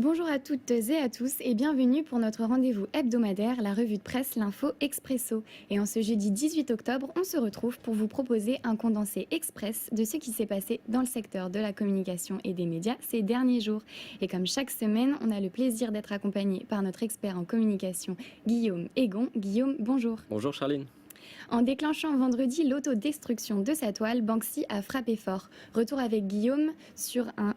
Bonjour à toutes et à tous et bienvenue pour notre rendez-vous hebdomadaire, la revue de presse L'Info Expresso. Et en ce jeudi 18 octobre, on se retrouve pour vous proposer un condensé express de ce qui s'est passé dans le secteur de la communication et des médias ces derniers jours. Et comme chaque semaine, on a le plaisir d'être accompagné par notre expert en communication, Guillaume Egon. Guillaume, bonjour. Bonjour Charline. En déclenchant vendredi l'autodestruction de sa toile, Banksy a frappé fort. Retour avec Guillaume sur un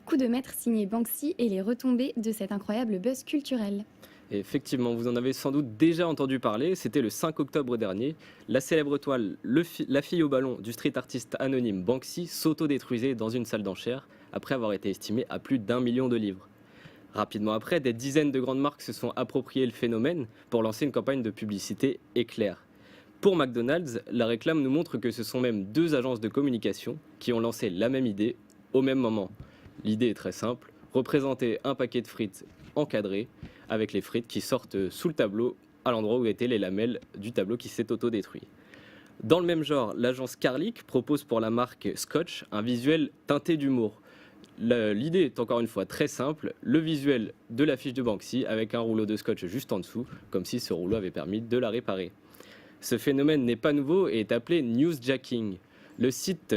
coup de maître signé Banksy et les retombées de cet incroyable buzz culturel. Et effectivement, vous en avez sans doute déjà entendu parler, c'était le 5 octobre dernier. La célèbre toile La fille au ballon du street artiste anonyme Banksy s'autodétruisait dans une salle d'enchères après avoir été estimée à plus d'1 million de livres. Rapidement après, des dizaines de grandes marques se sont appropriées le phénomène pour lancer une campagne de publicité éclair. Pour McDonald's, la réclame nous montre que ce sont même deux agences de communication qui ont lancé la même idée au même moment. L'idée est très simple, représenter un paquet de frites encadré avec les frites qui sortent sous le tableau à l'endroit où étaient les lamelles du tableau qui s'est autodétruit. Dans le même genre, l'agence Carlick propose pour la marque Scotch un visuel teinté d'humour. L'idée est encore une fois très simple, le visuel de l'affiche de Banksy avec un rouleau de scotch juste en dessous, comme si ce rouleau avait permis de la réparer. Ce phénomène n'est pas nouveau et est appelé newsjacking. Le site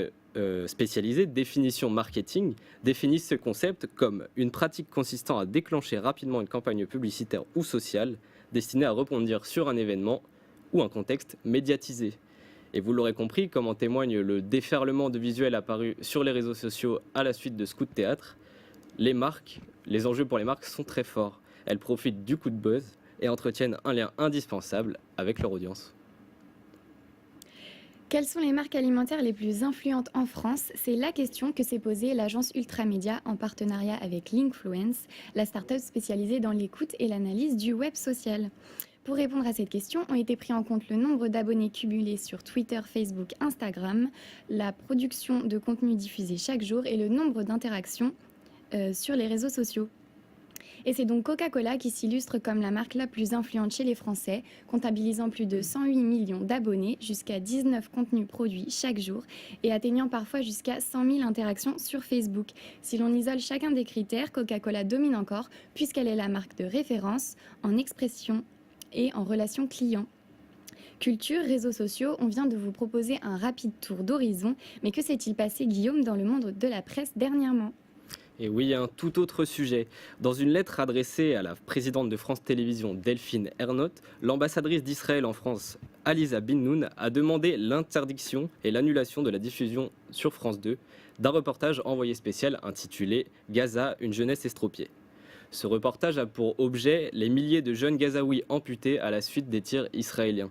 spécialisé Définition Marketing définit ce concept comme une pratique consistant à déclencher rapidement une campagne publicitaire ou sociale destinée à rebondir sur un événement ou un contexte médiatisé. Et vous l'aurez compris, comme en témoigne le déferlement de visuels apparus sur les réseaux sociaux à la suite de ce coup de théâtre, les enjeux pour les marques sont très forts. Elles profitent du coup de buzz et entretiennent un lien indispensable avec leur audience. Quelles sont les marques alimentaires les plus influentes en France? C'est la question que s'est posée l'agence Ultramédia en partenariat avec Linkfluence, la start-up spécialisée dans l'écoute et l'analyse du web social. Pour répondre à cette question, ont été pris en compte le nombre d'abonnés cumulés sur Twitter, Facebook, Instagram, la production de contenu diffusé chaque jour et le nombre d'interactions sur les réseaux sociaux. Et c'est donc Coca-Cola qui s'illustre comme la marque la plus influente chez les Français, comptabilisant plus de 108 millions d'abonnés, jusqu'à 19 contenus produits chaque jour et atteignant parfois jusqu'à 100 000 interactions sur Facebook. Si l'on isole chacun des critères, Coca-Cola domine encore puisqu'elle est la marque de référence en expression et en relation client. Culture, réseaux sociaux, on vient de vous proposer un rapide tour d'horizon, mais que s'est-il passé, Guillaume, dans le monde de la presse dernièrement ? Et oui, un tout autre sujet. Dans une lettre adressée à la présidente de France Télévisions, Delphine Ernotte, l'ambassadrice d'Israël en France, Aliza Bin-Noun, a demandé l'interdiction et l'annulation de la diffusion sur France 2 d'un reportage envoyé spécial intitulé « Gaza, une jeunesse estropiée ». Ce reportage a pour objet les milliers de jeunes Gazaouis amputés à la suite des tirs israéliens.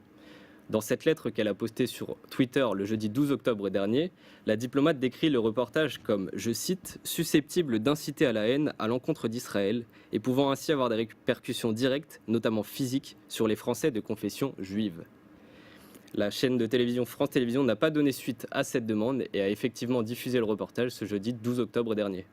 Dans cette lettre qu'elle a postée sur Twitter le jeudi 12 octobre dernier, la diplomate décrit le reportage comme, je cite, « susceptible d'inciter à la haine à l'encontre d'Israël et pouvant ainsi avoir des répercussions directes, notamment physiques, sur les Français de confession juive ». La chaîne de télévision France Télévisions n'a pas donné suite à cette demande et a effectivement diffusé le reportage ce jeudi 12 octobre dernier.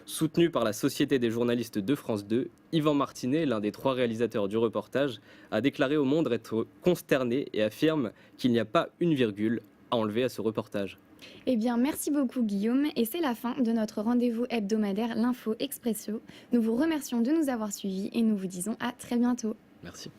Soutenu par la Société des journalistes de France 2, Yvan Martinet, l'un des 3 réalisateurs du reportage, a déclaré au Monde être consterné et affirme qu'il n'y a pas une virgule à enlever à ce reportage. Eh bien, merci beaucoup Guillaume, et c'est la fin de notre rendez-vous hebdomadaire L'Info Expresso. Nous vous remercions de nous avoir suivis et nous vous disons à très bientôt. Merci.